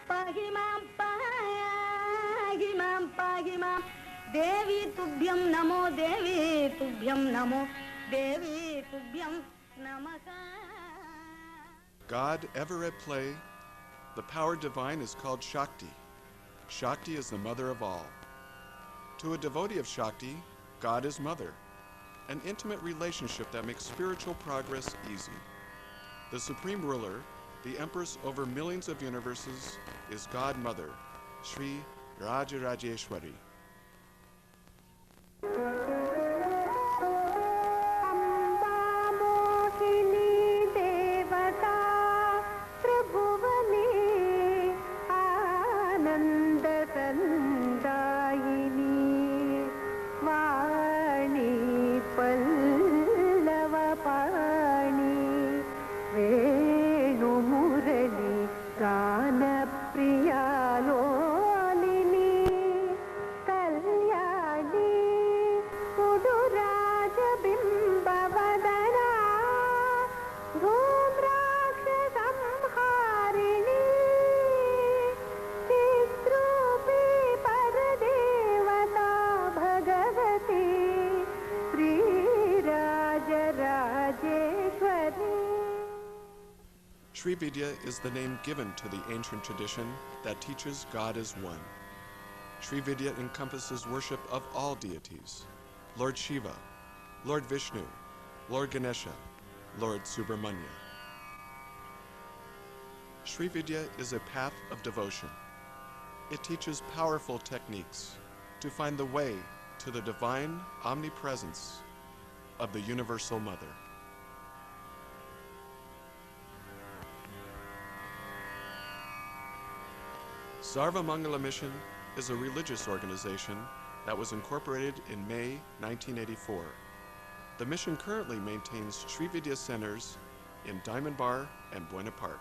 pahi mam Devi tubhyam namo, Devi tubhyam namo, Devi tubhyam namaha. God ever at play, the power divine is called Shakti. Shakti is the mother of all. To a devotee of Shakti, God is mother, an intimate relationship that makes spiritual progress easy. The supreme ruler, the empress over millions of universes, is God Mother, Sri Rajarajeswari. Srividya is the name given to the ancient tradition that teaches God is one. Srividya encompasses worship of all deities: Lord Shiva, Lord Vishnu, Lord Ganesha, Lord Subramanya. Srividya is a path of devotion. It teaches powerful techniques to find the way to the divine omnipresence of the Universal Mother. Sarvamangala Mission is a religious organization that was incorporated in May 1984. The mission currently maintains Srividya centers in Diamond Bar and Buena Park.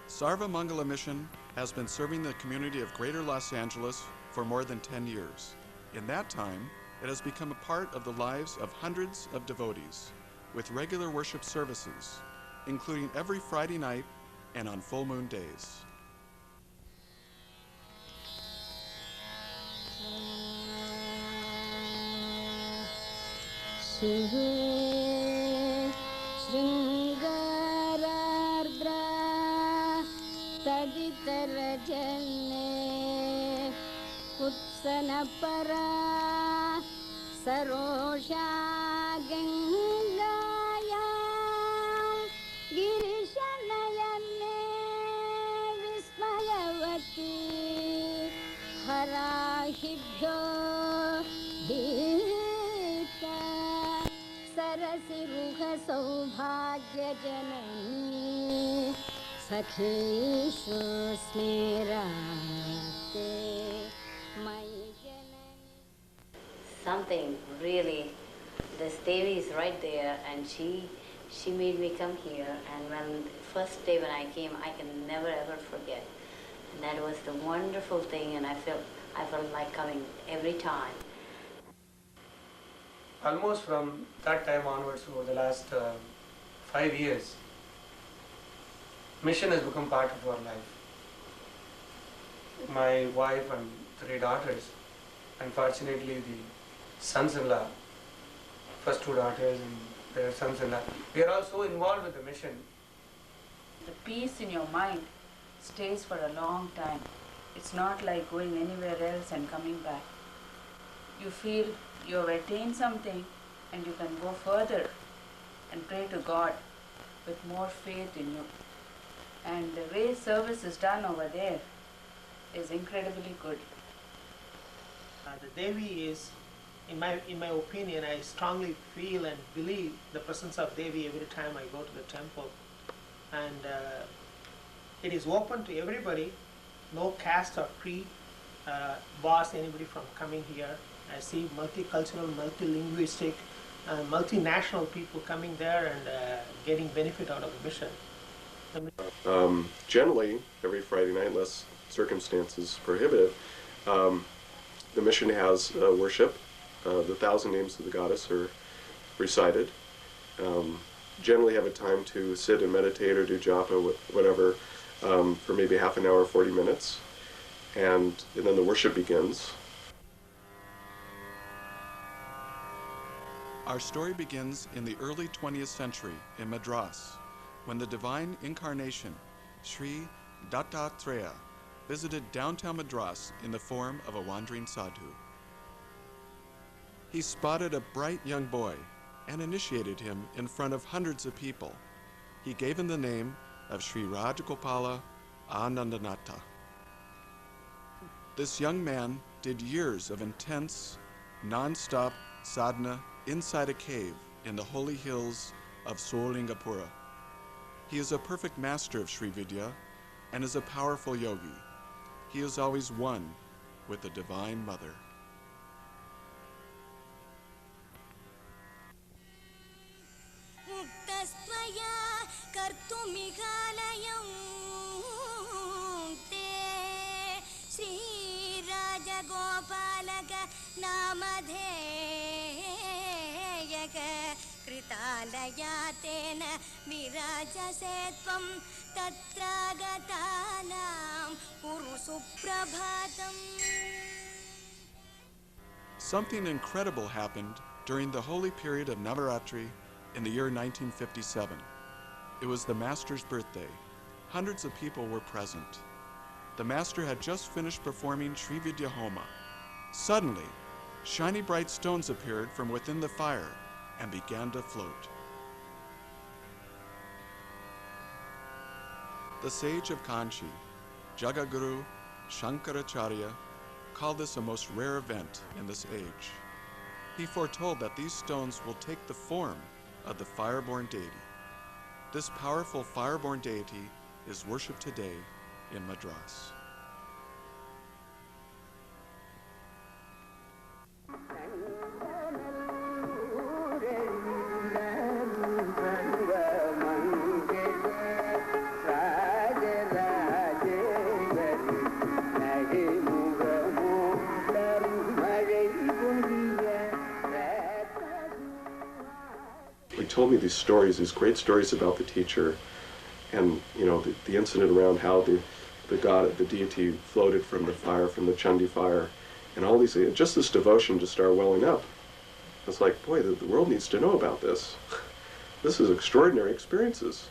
Sarvamangala Mission has been serving the community of Greater Los Angeles for more than 10 years. In that time, it has become a part of the lives of hundreds of devotees, with regular worship services, including every Friday night and on full moon days. Shringarardra Taditarajane Kutsanapara Sarosha Gangayam Girishanayane Vismayavati Harahibhyo Sarasiruha Saubhagya Janani Sakhishu Smerate Mai Janani. Something really, this Devi is right there, and she made me come here, and when the first day when I came, I can never ever forget. And that was the wonderful thing, and I felt like coming every time. Almost from that time onwards, over the last 5 years, mission has become part of our life. My wife and 3 daughters, unfortunately the sons-in-law, first 2 daughters and their sons-in-law, we are also involved with the mission. The peace in your mind stays for a long time. It's not like going anywhere else and coming back. You feel you have attained something and you can go further and pray to God with more faith in you. And the way service is done over there is incredibly good. The Devi is, in my opinion, I strongly feel and believe the presence of Devi every time I go to the temple. And it is open to everybody, no caste or creed bars anybody from coming here. I see multicultural, multilinguistic, multinational people coming there and getting benefit out of the mission. Generally, every Friday night, unless circumstances prohibitive, the mission has worship. The 1,000 names of the goddess are recited. Generally have a time to sit and meditate or do japa, whatever, for maybe half an hour, 40 minutes, and then the worship begins. Our story begins in the early 20th century in Madras, when the divine incarnation, Sri Dattatreya, visited downtown Madras in the form of a wandering sadhu. He spotted a bright young boy and initiated him in front of hundreds of people. He gave him the name of Sri Rajagopala Anandanatha. This young man did years of intense, non-stop sadhana inside a cave in the holy hills of Solingapura. He is a perfect master of Srividya and is a powerful yogi. He is always one with the Divine Mother. कृतालयातेन विराजसेत्वं तत्रागतानां कुरु सुप्रभातम्. Something incredible happened during the holy period of Navaratri in the year 1957. It was the Master's birthday. Hundreds of people were present. The Master had just finished performing Srividya Homa. Suddenly, shiny bright stones appeared from within the fire and began to float. The sage of Kanchi, Jagaguru Shankaracharya, called this a most rare event in this age. He foretold that these stones will take the form of the fireborn deity. This powerful fireborn deity is worshipped today in Madras. He told me these stories, these great stories about the teacher, and the incident around how the deity floated from the fire, from the Chandi fire, and all these, just this devotion just started welling up. It's like, boy, the world needs to know about this. This is extraordinary experiences.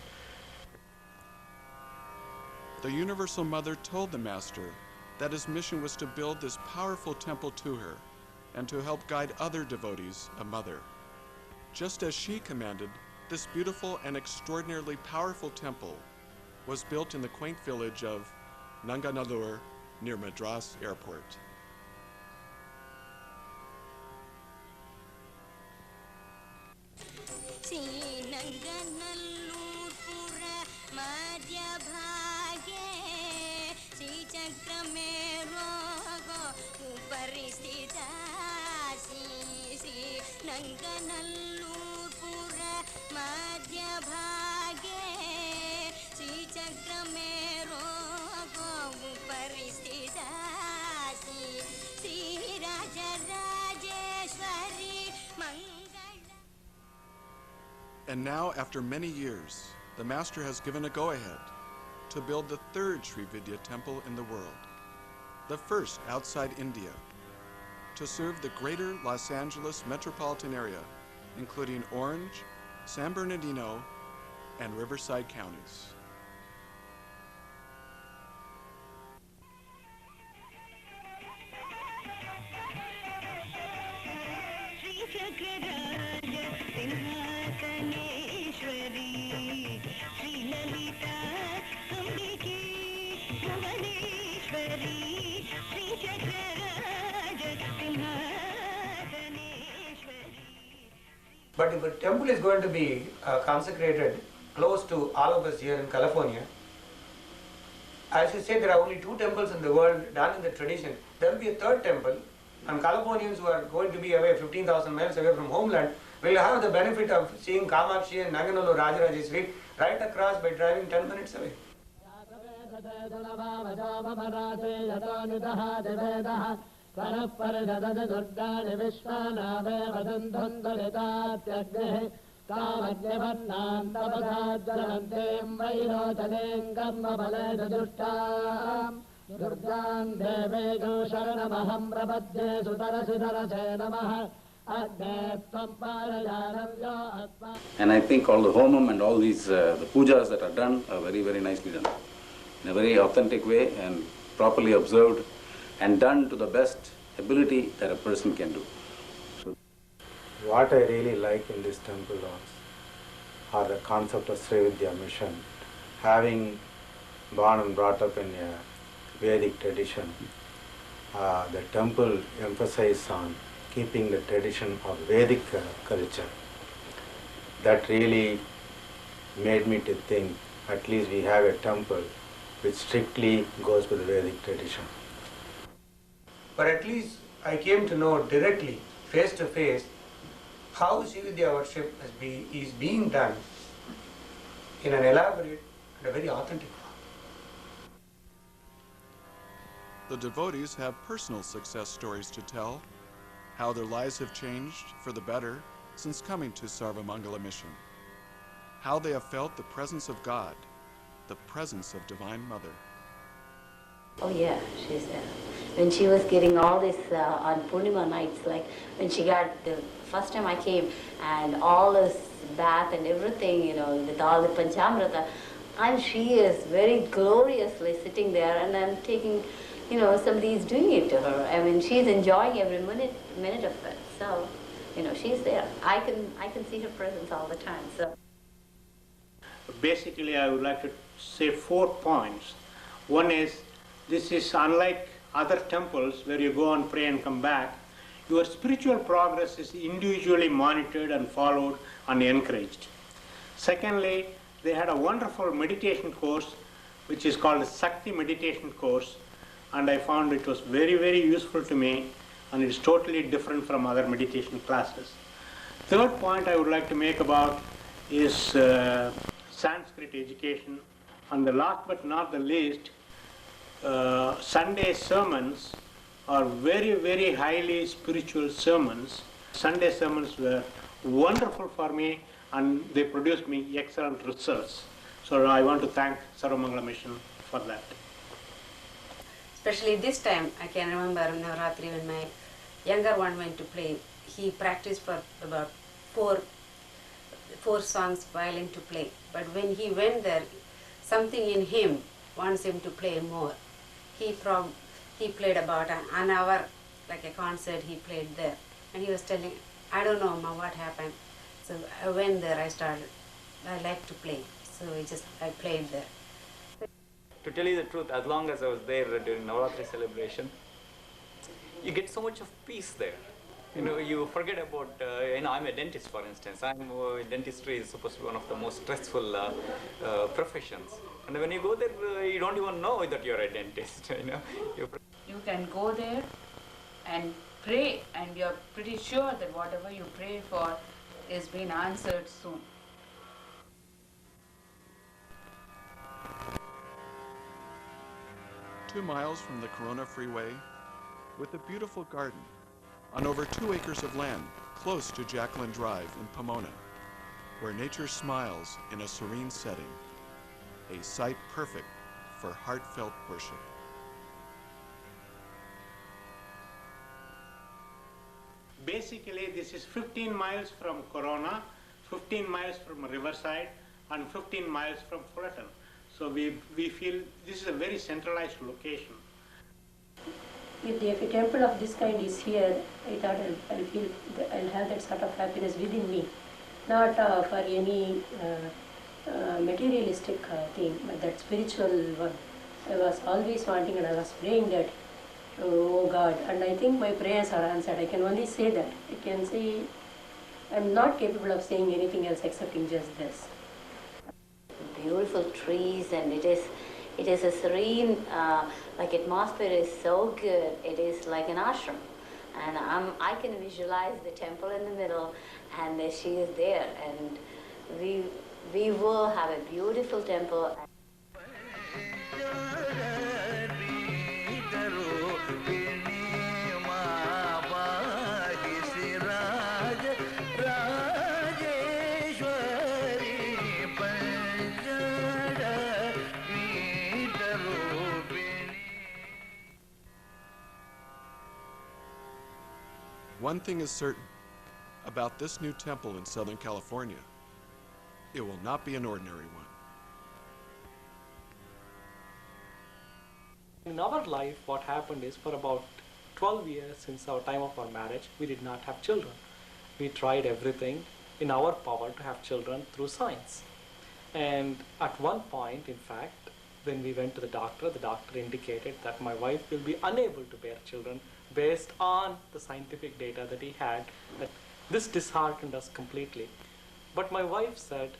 The Universal Mother told the Master that his mission was to build this powerful temple to her and to help guide other devotees, a mother. Just as she commanded, this beautiful and extraordinarily powerful temple was built in the quaint village of Nanganallur near Madras Airport. And now, after many years, the Master has given a go-ahead to build the third Srividya Temple in the world, the first outside India, to serve the greater Los Angeles metropolitan area, including Orange, San Bernardino, and Riverside counties. But if the temple is going to be consecrated close to all of us here in California, as you say, there are only 2 temples in the world done in the tradition. There will be a third temple, and Californians who are going to be away 15,000 miles away from homeland will have the benefit of seeing Kamakshi and Nanganallur Rajarajeswari right across by driving 10 minutes away. तावद्यवन्नां तपसाज्वलन्तीं वैरोचनीं कर्मफलेषुजुष्टाम् दुर्गां देवेषु शरणमहं प्रपद्ये सुतरसितरसे नमः अग्ने त्वं पारयानव्यो अस्मा. And I think all the homam and all these the pujas that are done are very, very nicely done. In a very authentic way and properly observed and done to the best ability that a person can do. What I really like in this temple are the concept of Srividya Mission. Having born and brought up in a Vedic tradition, the temple emphasizes on keeping the tradition of Vedic culture. That really made me to think at least we have a temple which strictly goes with the Vedic tradition. But at least I came to know directly, face to face, how Srividya worship is being done in an elaborate and a very authentic form. The devotees have personal success stories to tell, how their lives have changed for the better since coming to Sarvamangala Mission, how they have felt the presence of God, the presence of Divine Mother. Oh yeah, she's there. When she was getting all this on Purnima nights, like when she got the first time I came and all this bath and everything, you know, with all the Panchamrita, and she is very gloriously sitting there and then taking, you know, somebody is doing it to her. I mean, she's enjoying every minute of it. So, you know, she's there. I can see her presence all the time. So. Basically, I would like to say 4 points. One is, this is unlike other temples where you go and pray and come back. Your spiritual progress is individually monitored and followed and encouraged. Secondly, they had a wonderful meditation course which is called a Sakti meditation course, and I found it was very, very useful to me, and it's totally different from other meditation classes. Third point I would like to make about is Sanskrit education, and the last but not the least, Sunday sermons are very, very highly spiritual sermons. Sunday sermons were wonderful for me and they produced me excellent results. So I want to thank Sarvamangala Mission for that. Especially this time, I can remember Navratri when my younger one went to play. He practiced for about four songs violin to play. But when he went there, something in him wants him to play more. He played about an hour, like a concert he played there. And he was telling, I don't know, Ma, what happened. So I went there, I like to play. So I played there. To tell you the truth, as long as I was there during Navratri celebration, you get so much of peace there. You know, you forget about, I'm a dentist, for instance. Dentistry is supposed to be one of the most stressful professions. And when you go there, you don't even know that you're a dentist, you know. You can go there and pray, and you're pretty sure that whatever you pray for is being answered soon. Two miles from the Corona Freeway, with a beautiful garden on over 2 acres of land close to Jacqueline Drive in Pomona, where nature smiles in a serene setting, a site perfect for heartfelt worship. Basically, this is 15 miles from Corona, 15 miles from Riverside, and 15 miles from Fullerton. So we feel this is a very centralized location. If a temple of this kind is here, I thought I'll feel I'll have that sort of happiness within me, not for any materialistic thing, but that spiritual one. I was always wanting, and I was praying that, oh God, and I think my prayers are answered. I can only say that. I can say I'm not capable of saying anything else excepting just this. Beautiful trees, and it is a serene, like atmosphere is so good. It is like an ashram, and I can visualize the temple in the middle, and she is there, and we will have a beautiful temple. One thing is certain about this new temple in Southern California. It will not be an ordinary one. In our life, what happened is for about 12 years since our time of our marriage, we did not have children. We tried everything in our power to have children through science. And at one point, in fact, when we went to the doctor indicated that my wife will be unable to bear children based on the scientific data that he had. That this disheartened us completely. But my wife said,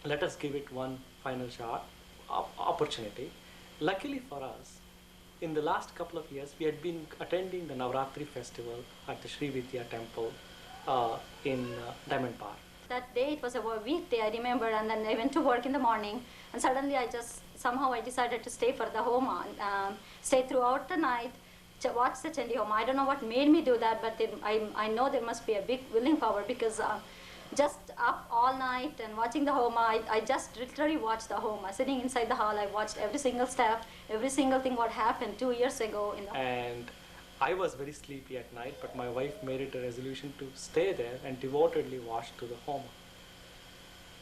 let us give it one final shot, opportunity. Luckily for us, in the last couple of years, we had been attending the Navratri festival at the Srividya Temple in Diamond Bar. That day, it was a weekday, I remember, and then I went to work in the morning, and suddenly I decided to stay for the Homa, stay throughout the night, to watch the Chandi Homa. I don't know what made me do that, but I know there must be a big willing power, because just up all night and watching the Homa, I just literally watched the Homa. Sitting inside the hall, I watched every single step, every single thing what happened 2 years ago. And I was very sleepy at night, but my wife made it a resolution to stay there and devotedly watch to the Homa.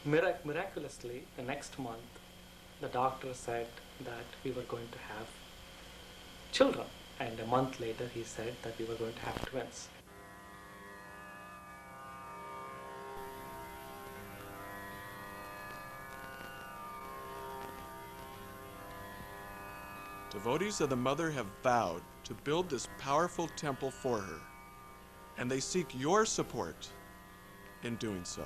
Miraculously, the next month, the doctor said that we were going to have children. And a month later, he said that we were going to have twins. Devotees of the Mother have vowed to build this powerful temple for her, and they seek your support in doing so.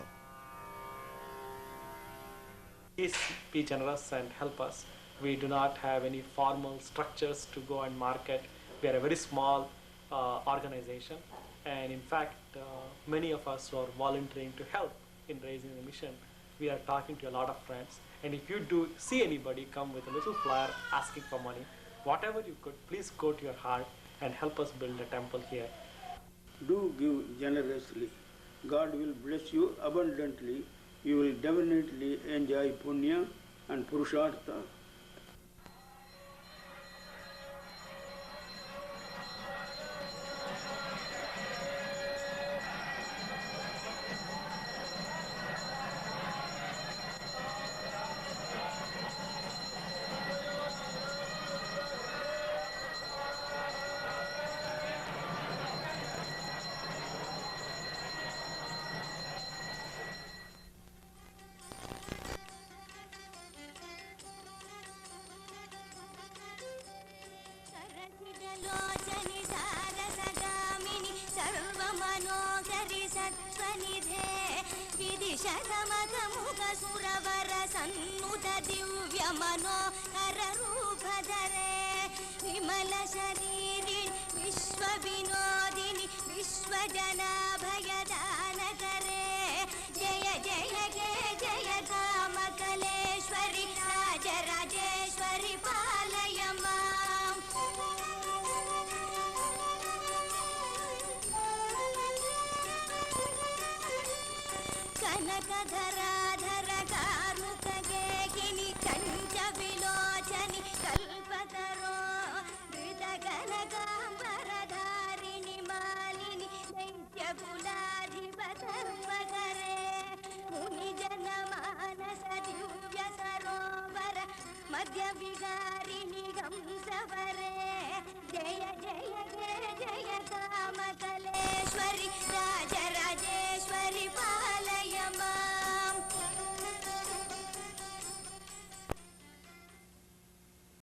Please be generous and help us. We do not have any formal structures to go and market. We are a very small organization, and in fact, many of us are volunteering to help in raising the mission. We are talking to a lot of friends, and if you do see anybody come with a little flyer asking for money, whatever you could, please go to your heart and help us build a temple here. Do give generously. God will bless you abundantly. You will definitely enjoy punya and purushartha. Rajarajeswari palayama. Kanakadharadhara karukagegini kanja vilochani kalpataro Dhritakanakambaradharini malini Daityakuladhipatarvakare Munijanamanasa divya sarovara Madhya viharini gamsavare Jaya jaya jaya jaya Kamakaleshwari Raja